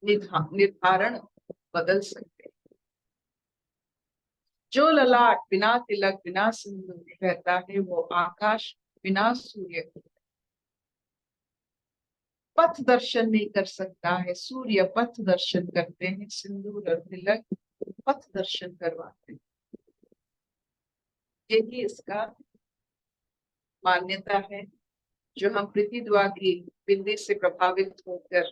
निर्धारण बदल सकते हैं। जो ललाट बिना तिलक बिना सिंदूर रहता है वो आकाश बिना सूर्य पथ दर्शन नहीं कर सकता है। सूर्य पथ दर्शन करते हैं, सिंदूर और तिलक पथ दर्शन करवाते हैं। यही इसका मान्यता है जो हम प्रतिद्वा की बिंदी से प्रभावित होकर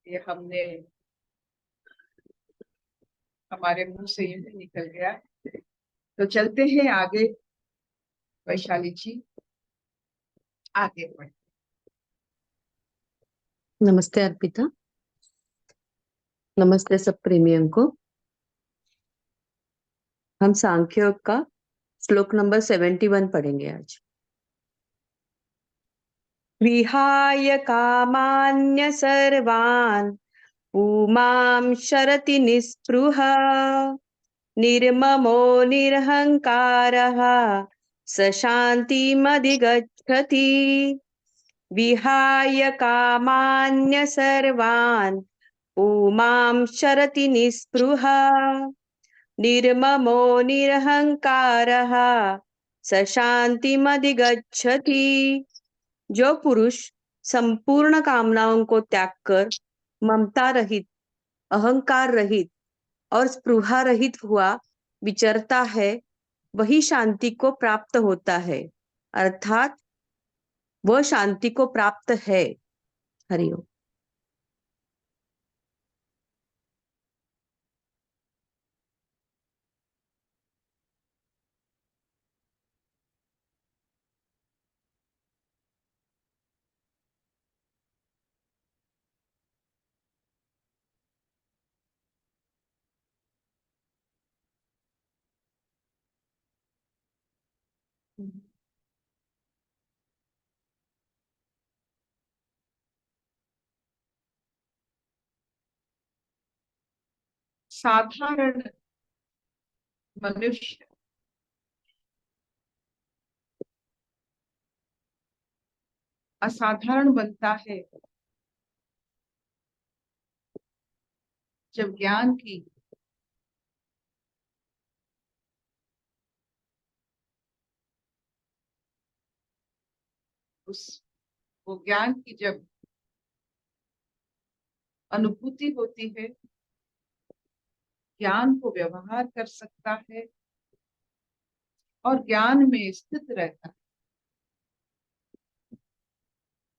ये हमने हमारे मुंह से ये निकल गया। तो चलते हैं आगे। वैशाली जी आगे बढ़े। नमस्ते अर्पिता। नमस्ते सब प्रेमियों को। हम सांख्य योग का श्लोक नंबर 71 पढ़ेंगे आज। विहाय कामान्य सर्वान् पुमां शरति निस्पृह निर्ममो निरहंकारः स शान्तिमधिगच्छति। विहाय कामान्य सर्वान् पुमां शरति निस्पृह निर्ममो निरहंकारः स शांतिमधिगच्छति। जो पुरुष संपूर्ण कामनाओं को त्याग कर ममता रहित, अहंकार रहित और स्पृहा रहित हुआ विचरता है वही शांति को प्राप्त होता है, अर्थात वह शांति को प्राप्त है। हरिओम। साधारण मनुष्य असाधारण बनता है जब ज्ञान की वो ज्ञान की जब अनुभूति होती है, ज्ञान को व्यवहार कर सकता है और ज्ञान में स्थित रहता है।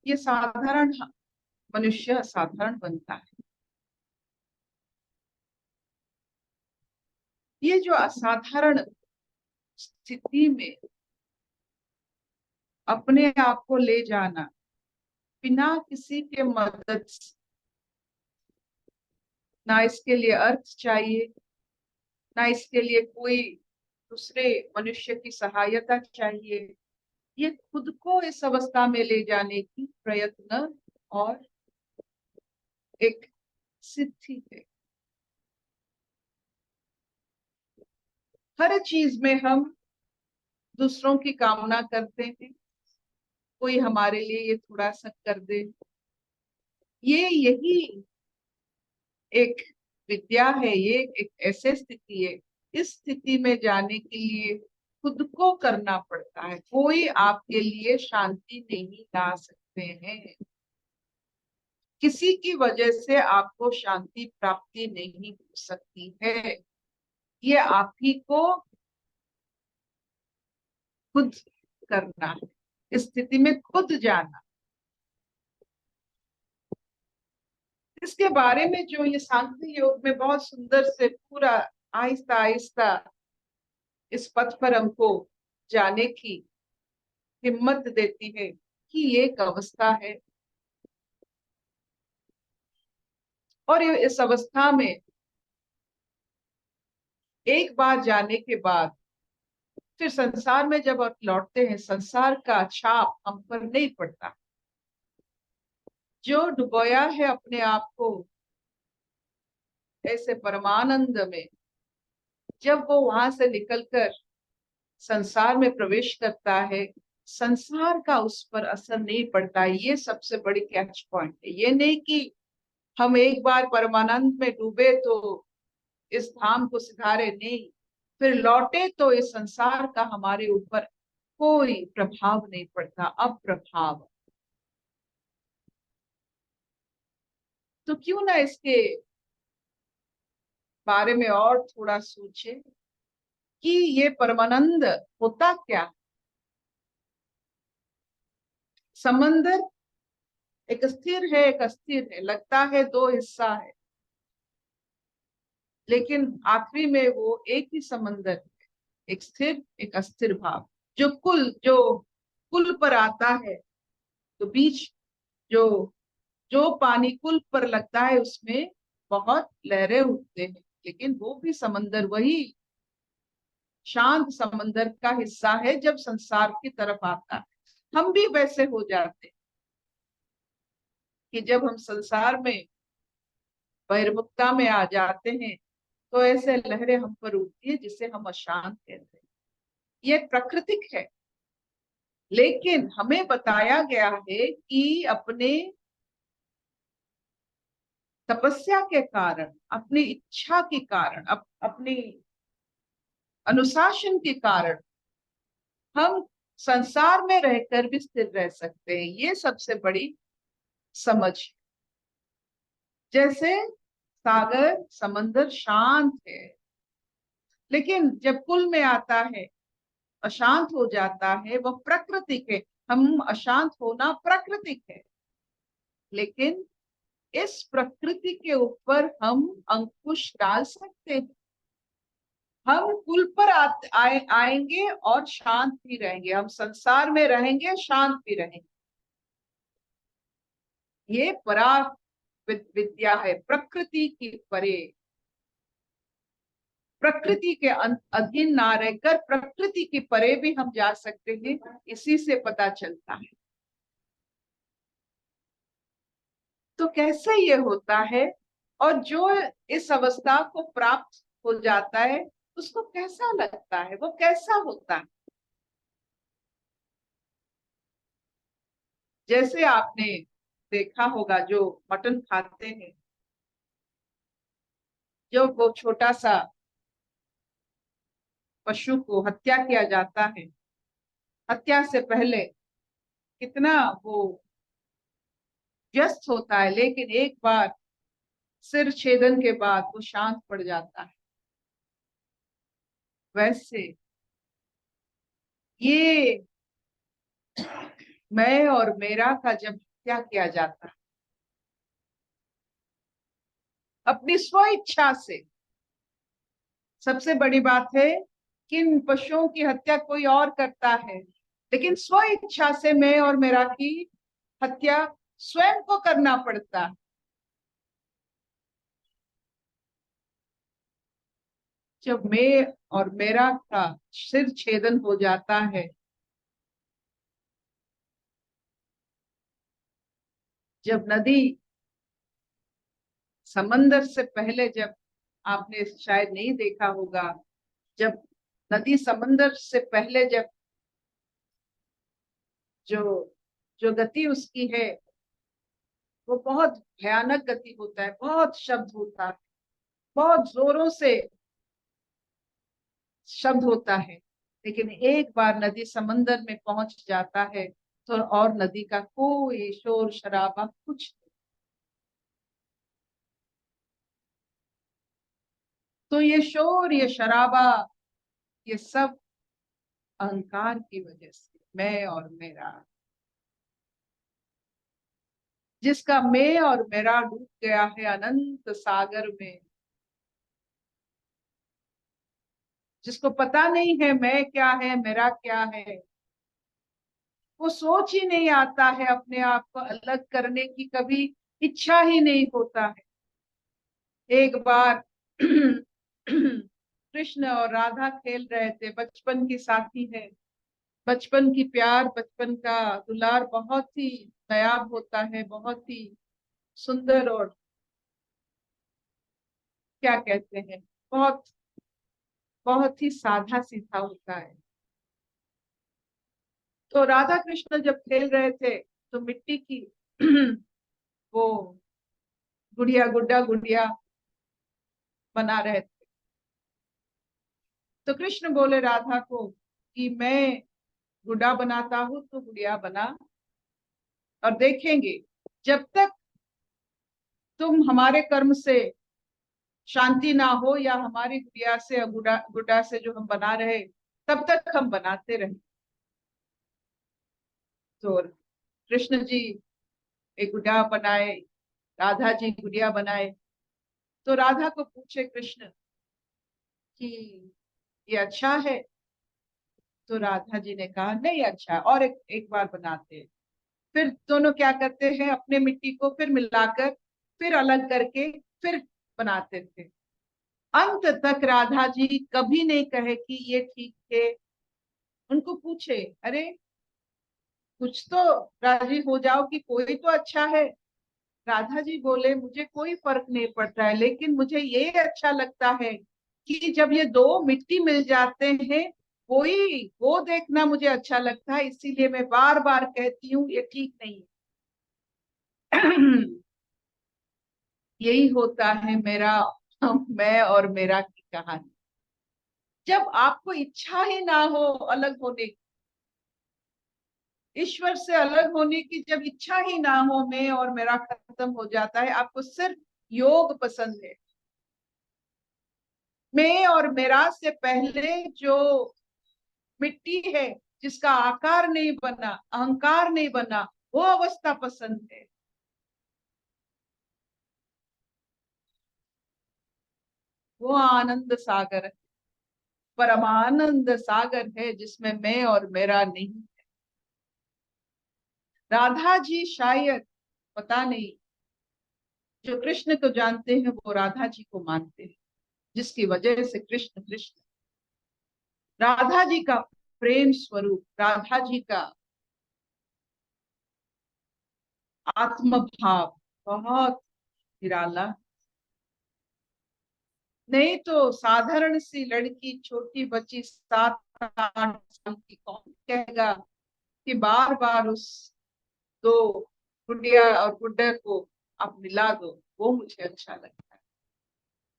ये साधारण मनुष्य असाधारण बनता है। ये जो असाधारण स्थिति में अपने आप को ले जाना बिना किसी के मदद से, ना इसके लिए अर्थ चाहिए, ना इसके लिए कोई दूसरे मनुष्य की सहायता चाहिए, ये खुद को इस अवस्था में ले जाने की प्रयत्न और एक सिद्धि है। हर चीज में हम दूसरों की कामना करते हैं, कोई हमारे लिए ये थोड़ा सा कर दे। यही एक विद्या है, ये एक ऐसे स्थिति है, इस स्थिति में जाने के लिए खुद को करना पड़ता है। कोई आपके लिए शांति नहीं ला सकते हैं। किसी की वजह से आपको शांति प्राप्ति नहीं हो सकती है। ये आप ही को खुद करना है, इस स्थिति में खुद जाना। इसके बारे में जो ये सांख्य योग में बहुत सुंदर से पूरा आहिस्ता आहिस्ता इस पथ पर हमको जाने की हिम्मत देती है कि ये एक अवस्था है और इस अवस्था में एक बार जाने के बाद फिर संसार में जब आप लौटते हैं, संसार का छाप हम पर नहीं पड़ता। जो डुबोया है अपने आप को ऐसे परमानंद में, जब वो वहां से निकलकर संसार में प्रवेश करता है, संसार का उस पर असर नहीं पड़ता। ये सबसे बड़ी कैच पॉइंट है। ये नहीं कि हम एक बार परमानंद में डूबे तो इस धाम को सिधारे नहीं, फिर लौटे तो इस संसार का हमारे ऊपर कोई प्रभाव नहीं पड़ता, अप्रभाव। तो क्यों ना इसके बारे में और थोड़ा सोचे कि ये परमानंद होता क्या। समंदर एक स्थिर है, एक अस्थिर है, लगता है दो हिस्सा है, लेकिन आखिरी में वो एक ही समंदर है, एक स्थिर एक अस्थिर भाव। जो कुल पर आता है, तो बीच जो जो पानी कुल पर लगता है उसमें बहुत लहरें उठते हैं, लेकिन वो भी समंदर वही शांत समंदर का हिस्सा है जब संसार की तरफ आता है। हम भी वैसे हो जाते हैं कि जब हम संसार में बहिर्मुखता में आ जाते हैं तो ऐसे लहरें हम पर उठती है जिसे हम अशांत कहते हैं। ये प्राकृतिक है, लेकिन हमें बताया गया है कि अपने तपस्या के कारण, अपनी इच्छा के कारण, अपनी अनुशासन के कारण हम संसार में रहकर भी स्थिर रह सकते हैं। ये सबसे बड़ी समझ। जैसे सागर समंदर शांत है, लेकिन जब कुल में आता है अशांत हो जाता है, वह प्राकृतिक है। हम अशांत होना प्राकृतिक है, लेकिन इस प्रकृति के ऊपर हम अंकुश डाल सकते हैं। हम कुल पर आएंगे और शांत भी रहेंगे, हम संसार में रहेंगे शांत भी रहेंगे। ये परा विद्या है, प्रकृति की परे, प्रकृति के अधीन ना रहकर प्रकृति के परे भी हम जा सकते हैं, इसी से पता चलता है। तो कैसे ये होता है, और जो इस अवस्था को प्राप्त हो जाता है उसको कैसा लगता है, वो कैसा होता है। जैसे आपने देखा होगा जो मटन खाते हैं, जो वो छोटा सा पशु को हत्या किया जाता है, हत्या से पहले कितना वो व्यस्त होता है, लेकिन एक बार सिर छेदन के बाद वो शांत पड़ जाता है। वैसे ये मैं और मेरा का जब हत्या किया जाता है अपनी स्व इच्छा से, सबसे बड़ी बात है कि इन पशुओं की हत्या कोई और करता है, लेकिन स्व इच्छा से मैं और मेरा की हत्या स्वयं को करना पड़ता है। जब मैं और मेरा का सिर छेदन हो जाता है, जब नदी समंदर से पहले, जब आपने शायद नहीं देखा होगा, जब नदी समंदर से पहले जब जो जो गति उसकी है वो बहुत भयानक गति होता है, बहुत शब्द होता है, बहुत जोरों से शब्द होता है, लेकिन एक बार नदी समंदर में पहुंच जाता है तो और नदी का कोई शोर शराबा कुछ नहीं। तो ये शोर ये शराबा ये सब अहंकार की वजह से, मैं और मेरा, जिसका मैं और मेरा डूब गया है अनंत सागर में, जिसको पता नहीं है मैं क्या है मेरा क्या है, वो सोच ही नहीं आता है अपने आप को अलग करने की, कभी इच्छा ही नहीं होता है। एक बार कृष्ण और राधा खेल रहे थे, बचपन की साथी है, बचपन की प्यार, बचपन का दुलार बहुत ही नायाब होता है, बहुत ही सुंदर, और क्या कहते हैं, बहुत बहुत ही साधा सीधा होता है। तो राधा कृष्ण जब खेल रहे थे तो मिट्टी की वो गुड़िया गुड्डा गुड़िया बना रहे थे। तो कृष्ण बोले राधा को कि मैं गुड्डा बनाता हूं तो गुड़िया बना, और देखेंगे जब तक तुम हमारे कर्म से शांति ना हो या हमारी गुड़िया से गुड्डा गुड्डा से जो हम बना रहे, तब तक हम बनाते रहे। तो कृष्ण जी एक गुड्डा बनाए, राधा जी गुड़िया बनाए। तो राधा को पूछे कृष्ण कि ये अच्छा है? तो राधा जी ने कहा नहीं अच्छा, और एक बार बनाते हैं। फिर दोनों क्या करते हैं, अपने मिट्टी को फिर मिलाकर फिर अलग करके फिर बनाते थे। अंत तक राधा जी कभी नहीं कहे कि ये ठीक है। उनको पूछे अरे कुछ तो राजी हो जाओ कि कोई तो अच्छा है। राधा जी बोले मुझे कोई फर्क नहीं पड़ता है, लेकिन मुझे ये अच्छा लगता है कि जब ये दो मिट्टी मिल जाते हैं, कोई वो देखना मुझे अच्छा लगता है, इसीलिए मैं बार बार कहती हूँ ये ठीक नहीं है। यही होता है मेरा मैं और मेरा की कहानी। जब आपको इच्छा ही ना हो अलग होने की, ईश्वर से अलग होने की जब इच्छा ही ना हो, मैं और मेरा खत्म हो जाता है, आपको सिर्फ योग पसंद है। मैं और मेरा से पहले जो मिट्टी है, जिसका आकार नहीं बना, अहंकार नहीं बना, वो अवस्था पसंद है। वो आनंद सागर है, परमानंद सागर है, जिसमें मैं और मेरा नहीं। राधा जी शायद, पता नहीं, जो कृष्ण को जानते हैं वो राधा जी को मानते हैं, जिसकी वजह से कृष्ण कृष्ण। राधा जी का प्रेम स्वरूप, राधा जी का आत्म भाव बहुत निराला। नहीं तो साधारण सी लड़की, छोटी बच्ची, 7-8 साल की, कौन कहेगा कि बार बार उस दो गुड़िया और गुड्डे को आप मिला दो, वो मुझे अच्छा लगता है।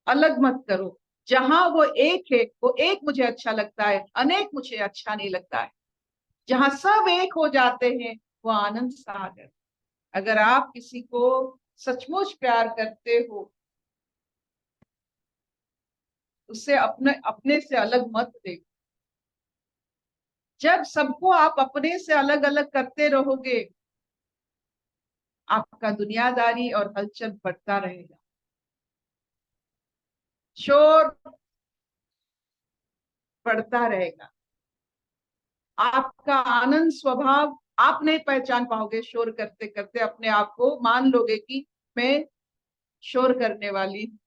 अलग मत करो। जहां वो एक है वो एक मुझे अच्छा लगता है, अनेक मुझे अच्छा नहीं लगता है। जहां सब एक हो जाते हैं वो आनंद सागर। अगर आप किसी को सचमुच प्यार करते हो, उससे अपने अपने से अलग मत देखो। जब सबको आप अपने से अलग अलग करते रहोगे, आपका दुनियादारी और हलचल बढ़ता रहेगा, शोर बढ़ता रहेगा, आपका आनंद स्वभाव आप नहीं पहचान पाओगे। शोर करते करते अपने आप को मान लोगे कि मैं शोर करने वाली हूं।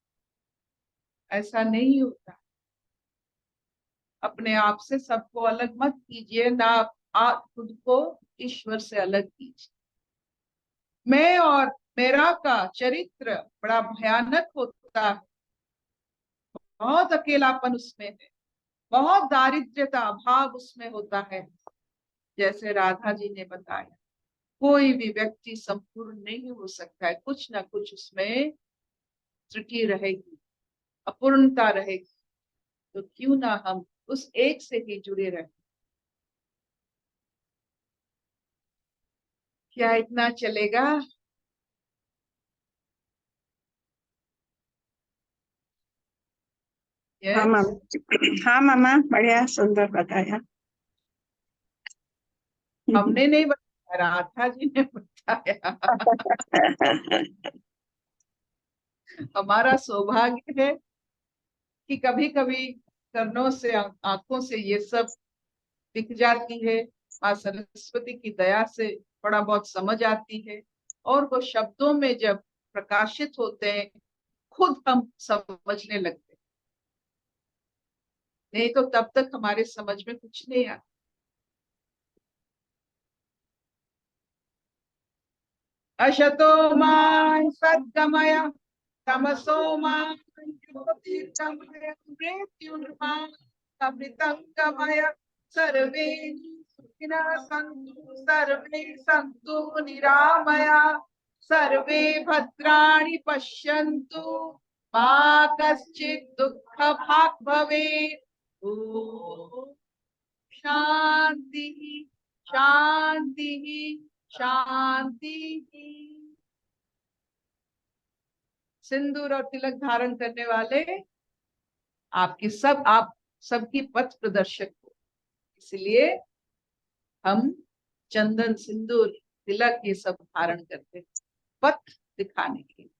ऐसा नहीं होता। अपने आप से सबको अलग मत कीजिए ना, आप खुद को ईश्वर से अलग कीजिए। मैं और मेरा का चरित्र बड़ा भयानक होता है। बहुत अकेलापन उसमें है, बहुत दारिद्र्यता अभाव उसमें होता है। जैसे राधा जी ने बताया, कोई भी व्यक्ति संपूर्ण नहीं हो सकता है, कुछ ना कुछ उसमें त्रुटि रहेगी, अपूर्णता रहेगी। तो क्यों ना हम उस एक से ही जुड़े रहे। क्या इतना चलेगा? हाँ यस। मामा, हाँ मामा, बढ़िया सुंदर बताया। हमने नहीं बताया, राधा जी ने बताया। हमारा सौभाग्य है कि कभी कभी कर्णों से, आंखों से ये सब दिख जाती है। माँ सरस्वती की दया से थोड़ा बहुत समझ आती है, और वो शब्दों में जब प्रकाशित होते हैं, खुद हम समझने लगते हैं। नहीं तो तब तक हमारे समझ में कुछ नहीं आता। अशतो मा सद्गमय, तमसो मा ज्योतिर्गमय, मृत्युर्मामृतंगमय। सर्वे सुखिनः सन्तु, सर्वे सन्तु निरामया। सर्वे भद्राणि पश्यन्तु मा कश्चित् दुःख भाग् भवेत्। ओम शांति शांति शांति। सिंदूर और तिलक धारण करने वाले आप सबकी पथ प्रदर्शक हो, इसलिए हम चंदन सिंदूर तिलक ये सब धारण करते हैं पथ दिखाने के लिए।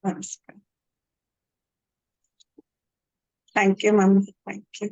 नमस्कार। Thank you mummy, thank you.